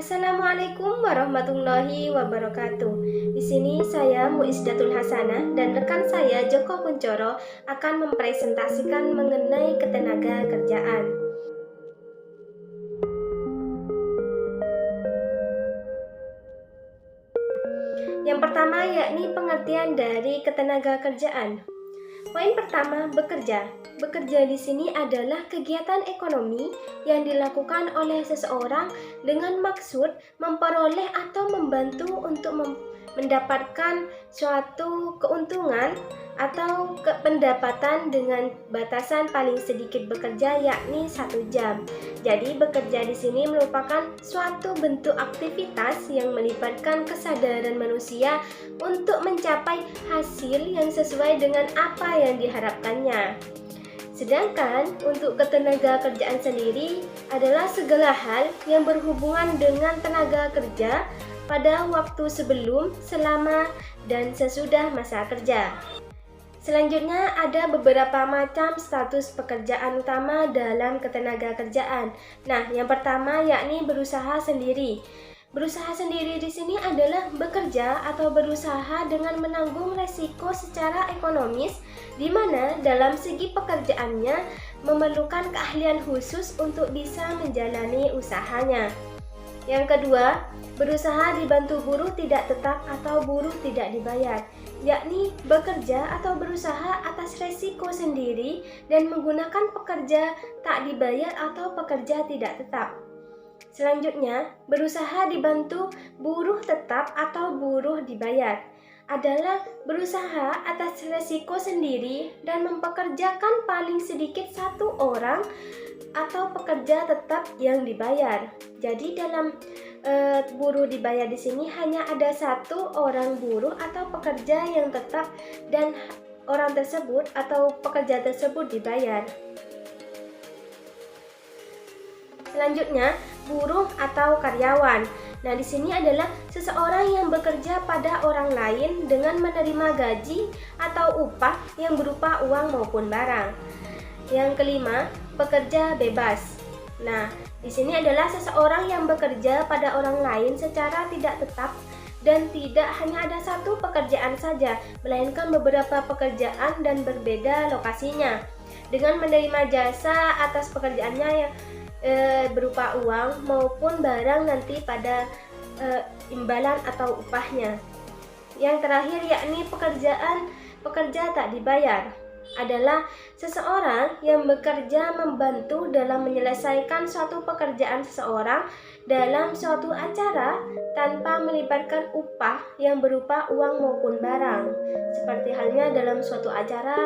Assalamualaikum warahmatullahi wabarakatuh. Di sini saya Muizdatul Hasanah dan rekan saya Joko Kuncoro akan mempresentasikan mengenai ketenaga kerjaan. Yang pertama yakni pengertian dari ketenaga kerjaan. Poin pertama, bekerja. Bekerja di sini adalah kegiatan ekonomi yang dilakukan oleh seseorang dengan maksud memperoleh atau membantu untuk mendapatkan suatu keuntungan atau pendapatan dengan batasan paling sedikit bekerja yakni 1 jam. Jadi bekerja di sini merupakan suatu bentuk aktivitas yang melibatkan kesadaran manusia untuk mencapai hasil yang sesuai dengan apa yang diharapkannya. Sedangkan untuk ketenaga kerjaan sendiri adalah segala hal yang berhubungan dengan tenaga kerja pada waktu sebelum, selama, dan sesudah masa kerja. Selanjutnya ada beberapa macam status pekerjaan utama dalam ketenaga kerjaan. Nah, yang pertama yakni berusaha sendiri. Berusaha sendiri di sini adalah bekerja atau berusaha dengan menanggung resiko secara ekonomis, di mana dalam segi pekerjaannya memerlukan keahlian khusus untuk bisa menjalani usahanya. Yang kedua, berusaha dibantu buruh tidak tetap atau buruh tidak dibayar, yakni bekerja atau berusaha atas resiko sendiri dan menggunakan pekerja tak dibayar atau pekerja tidak tetap. Selanjutnya, berusaha dibantu buruh tetap atau buruh dibayar adalah berusaha atas resiko sendiri dan mempekerjakan paling sedikit 1 orang atau pekerja tetap yang dibayar. Jadi dalam buruh dibayar di sini hanya ada 1 orang buruh atau pekerja yang tetap dan orang tersebut atau pekerja tersebut dibayar. Selanjutnya, buruh atau karyawan. Nah, di sini adalah seseorang yang bekerja pada orang lain dengan menerima gaji atau upah yang berupa uang maupun barang. Yang kelima, pekerja bebas. Nah, di sini adalah seseorang yang bekerja pada orang lain secara tidak tetap dan tidak hanya ada 1 pekerjaan saja, melainkan beberapa pekerjaan dan berbeda lokasinya. Dengan menerima jasa atas pekerjaannya yang berupa uang maupun barang nanti pada imbalan atau upahnya. Yang terakhir yakni pekerja tak dibayar adalah seseorang yang bekerja membantu dalam menyelesaikan suatu pekerjaan seseorang dalam suatu acara tanpa melibatkan upah yang berupa uang maupun barang, seperti halnya dalam suatu acara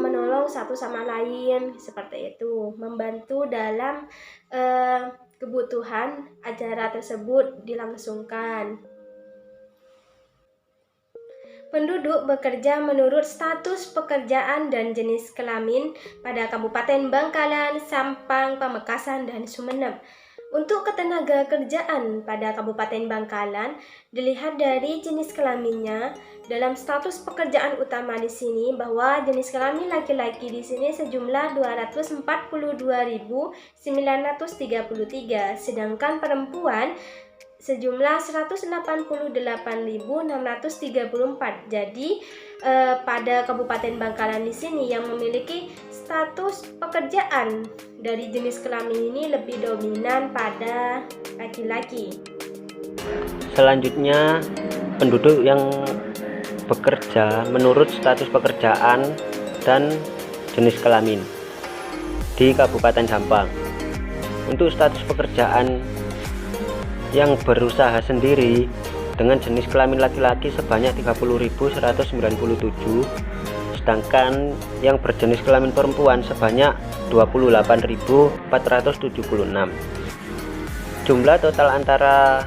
menolong satu sama lain, seperti itu, membantu dalam kebutuhan acara tersebut dilangsungkan. Penduduk bekerja menurut status pekerjaan dan jenis kelamin pada Kabupaten Bangkalan, Sampang, Pamekasan, dan Sumeneb. Untuk ketenaga kerjaan pada Kabupaten Bangkalan dilihat dari jenis kelaminnya. Dalam status pekerjaan utama di sini bahwa jenis kelamin laki-laki di sini sejumlah 242.933, sedangkan perempuan sejumlah 188.634. Jadi pada Kabupaten Bangkalan di sini yang memiliki status pekerjaan dari jenis kelamin ini lebih dominan pada laki-laki. Selanjutnya, penduduk yang bekerja menurut status pekerjaan dan jenis kelamin di Kabupaten Sampang. Untuk status pekerjaan yang berusaha sendiri dengan jenis kelamin laki-laki sebanyak 30.197, sedangkan yang berjenis kelamin perempuan sebanyak 28.476. Jumlah total antara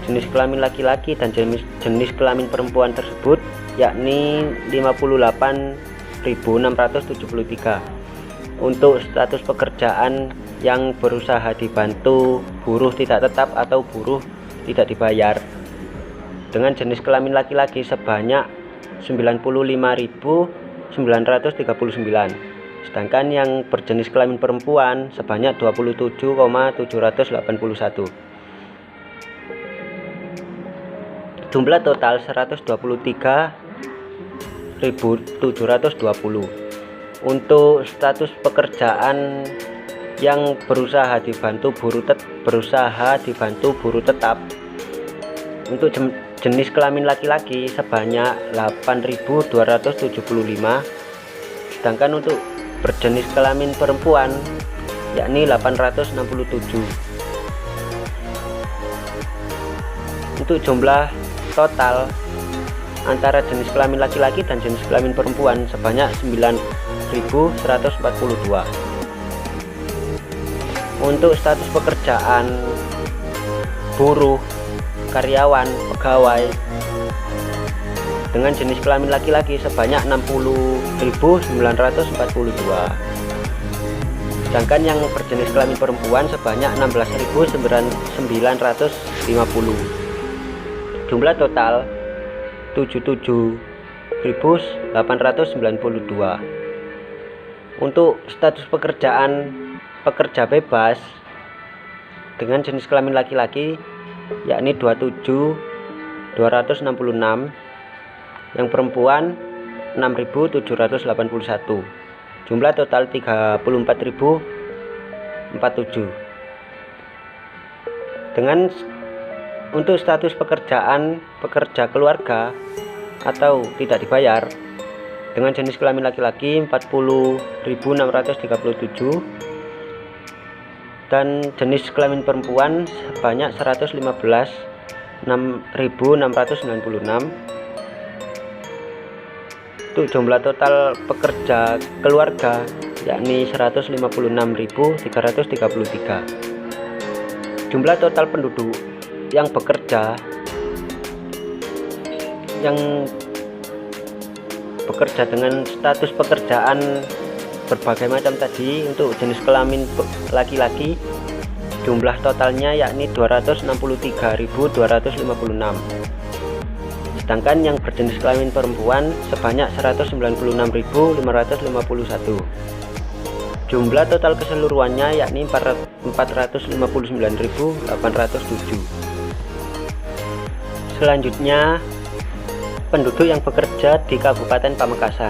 jenis kelamin laki-laki dan jenis kelamin perempuan tersebut yakni 58.673. Untuk status pekerjaan yang berusaha dibantu buruh tidak tetap atau buruh tidak dibayar dengan jenis kelamin laki-laki sebanyak 95.939, sedangkan yang berjenis kelamin perempuan sebanyak 27.781. Jumlah total 123.720. Untuk status pekerjaan yang berusaha dibantu buruh tetap untuk jenis kelamin laki-laki sebanyak 8.275, sedangkan untuk berjenis kelamin perempuan yakni 867. Untuk jumlah total antara jenis kelamin laki-laki dan jenis kelamin perempuan sebanyak 9.142. Untuk status pekerjaan buruh, karyawan, pegawai dengan jenis kelamin laki-laki sebanyak 60.942, sedangkan yang berjenis kelamin perempuan sebanyak 16.950. Jumlah total 77.892. Untuk status pekerjaan pekerja bebas dengan jenis kelamin laki-laki yakni 27.266, yang perempuan 6.781. Jumlah total 34.047. Dengan untuk status pekerjaan pekerja keluarga atau tidak dibayar dengan jenis kelamin laki-laki 40.637 dan jenis kelamin perempuan sebanyak 115.696. Untuk jumlah total pekerja keluarga yakni 156.333. Jumlah total penduduk yang bekerja dengan status pekerjaan berbagai macam tadi untuk jenis kelamin laki-laki jumlah totalnya yakni 263.256, sedangkan yang berjenis kelamin perempuan sebanyak 196.551. Jumlah total keseluruhannya yakni 459.807. Selanjutnya, penduduk yang bekerja di Kabupaten Pamekasan.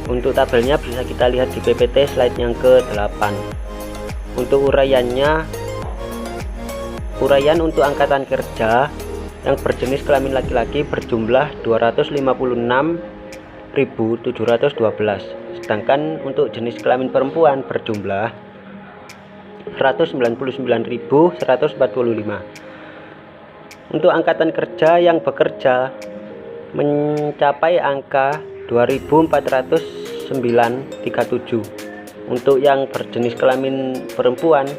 Untuk tabelnya bisa kita lihat di PPT slide yang ke-8. Untuk uraian untuk angkatan kerja yang berjenis kelamin laki-laki berjumlah 256.712, sedangkan untuk jenis kelamin perempuan berjumlah 199.145. Untuk angkatan kerja yang bekerja mencapai angka 2.409.37. Untuk yang berjenis kelamin perempuan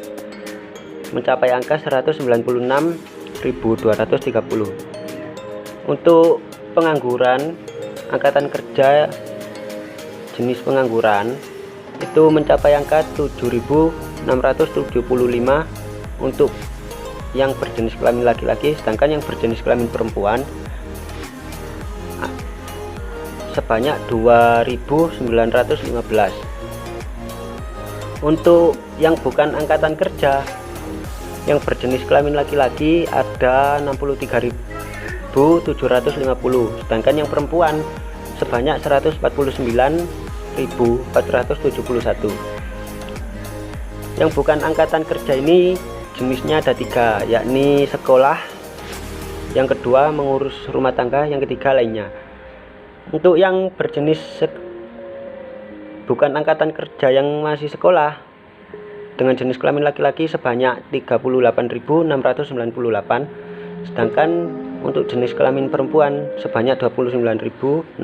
mencapai angka 196.230. Untuk pengangguran, angkatan kerja jenis pengangguran itu mencapai angka 7.675 untuk yang berjenis kelamin laki-laki, sedangkan yang berjenis kelamin perempuan sebanyak 2.915. Untuk yang bukan angkatan kerja yang berjenis kelamin laki-laki ada 63.750, sedangkan yang perempuan sebanyak 149.471. Yang bukan angkatan kerja ini jenisnya ada 3, yakni sekolah, yang kedua mengurus rumah tangga, yang ketiga lainnya. Untuk yang berjenis bukan angkatan kerja yang masih sekolah dengan jenis kelamin laki-laki sebanyak 38.698, sedangkan untuk jenis kelamin perempuan sebanyak 29.636.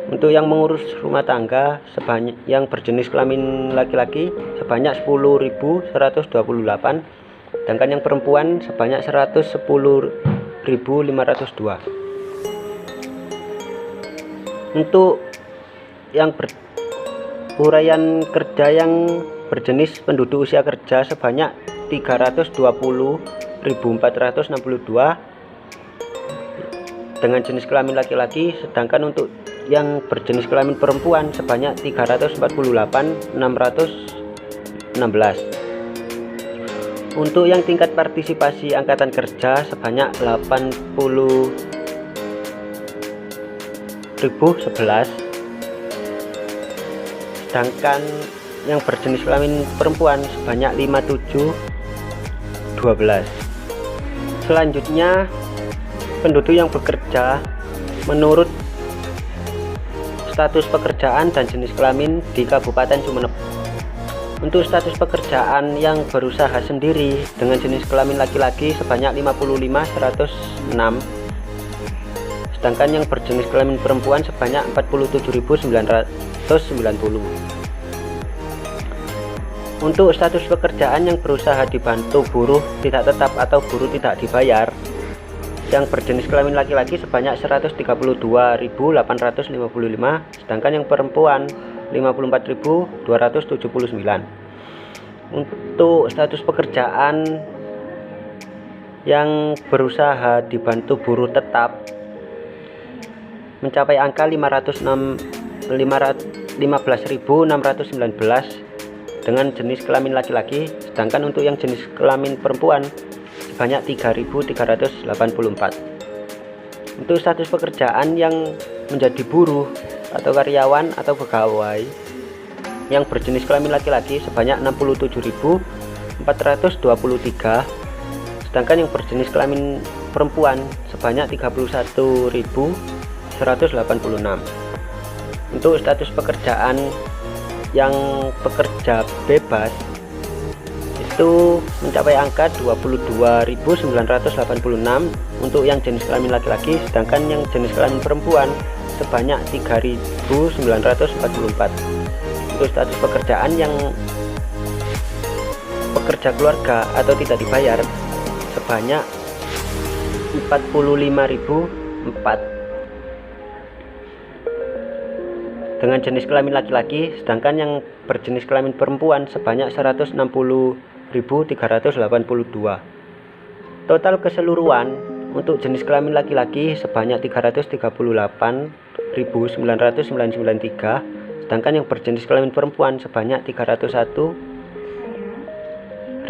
Untuk yang mengurus rumah tangga sebanyak yang berjenis kelamin laki-laki sebanyak 10.128, sedangkan yang perempuan sebanyak 110.502. Untuk yang uraian kerja yang berjenis penduduk usia kerja sebanyak 320.462 dengan jenis kelamin laki-laki, sedangkan untuk yang berjenis kelamin perempuan sebanyak 348.616. Untuk yang tingkat partisipasi angkatan kerja sebanyak 80.011, sedangkan yang berjenis kelamin perempuan sebanyak 57.12. Selanjutnya, penduduk yang bekerja menurut status pekerjaan dan jenis kelamin di Kabupaten Sumeneb. Untuk status pekerjaan yang berusaha sendiri dengan jenis kelamin laki-laki sebanyak 55.106, sedangkan yang berjenis kelamin perempuan sebanyak 47.990. Untuk status pekerjaan yang berusaha dibantu buruh tidak tetap atau buruh tidak dibayar, yang berjenis kelamin laki-laki sebanyak 132.855, sedangkan yang perempuan 54.279. Untuk status pekerjaan yang berusaha dibantu buruh tetap mencapai angka 15.619 dengan jenis kelamin laki-laki, sedangkan untuk yang jenis kelamin perempuan sebanyak 3.384. Untuk status pekerjaan yang menjadi buruh atau karyawan atau pegawai yang berjenis kelamin laki-laki sebanyak 67.423, sedangkan yang berjenis kelamin perempuan sebanyak 31.186. Untuk status pekerjaan yang pekerja bebas itu mencapai angka 22.986 untuk yang jenis kelamin laki-laki, sedangkan yang jenis kelamin perempuan sebanyak 3.944. Untuk status pekerjaan yang pekerja keluarga atau tidak dibayar sebanyak 45.004 dengan jenis kelamin laki-laki, sedangkan yang berjenis kelamin perempuan sebanyak 160.382. Total keseluruhan untuk jenis kelamin laki-laki sebanyak 334.993, sedangkan yang berjenis kelamin perempuan sebanyak 301.165.